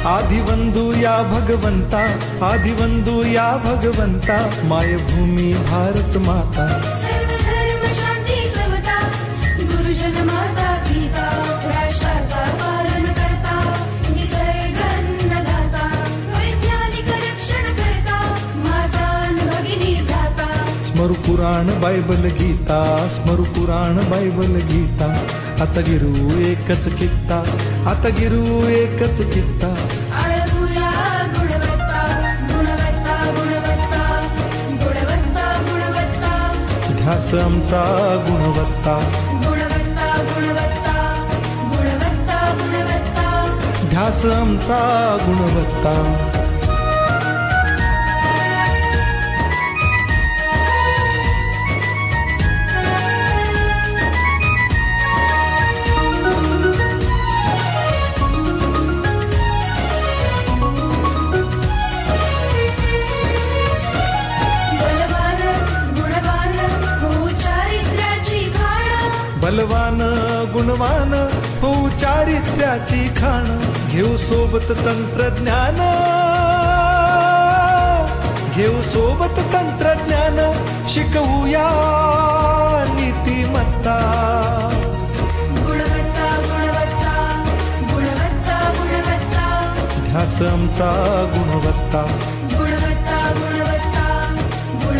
आदिवंदू या भगवंता, आदिवंदू या भगवंता, मायभूमी भारत माता। सर्वधर्म शांती समता, गुरुजन माता पिता, राष्ट्राचा पालन करता, निसर्ग अन्नदाता, वैज्ञानिक रक्षण करता, माता भगिनी भ्राता। स्मरू पुराण बायबल गीता, स्मरू पुराण बायबल गीता, आता गिरू एकच कित्ता, आता गिरू एकच कित्ता। आळवूया गुणवत्ता, गुणवत्ता, गुणवत्ता, गुणवत्ता, गुणवत्ता, ध्यास आमचा गुणवत्ता, गुणवत्ता, गुणवत्ता, गुणवत्ता, गुणवत्ता, ध्यास आमचा गुणवत्ता। बलवान गुणवान होऊ चारित्र्याची खाण, घेऊ सोबत तंत्रज्ञान, घेऊ सोबत तंत्रज्ञान, शिकवूया नीतिमत्ता। गुणवत्ता, गुणवत्ता, गुणवत्ता, गुणवत्ता, ध्यास आमचा गुणवत्ता।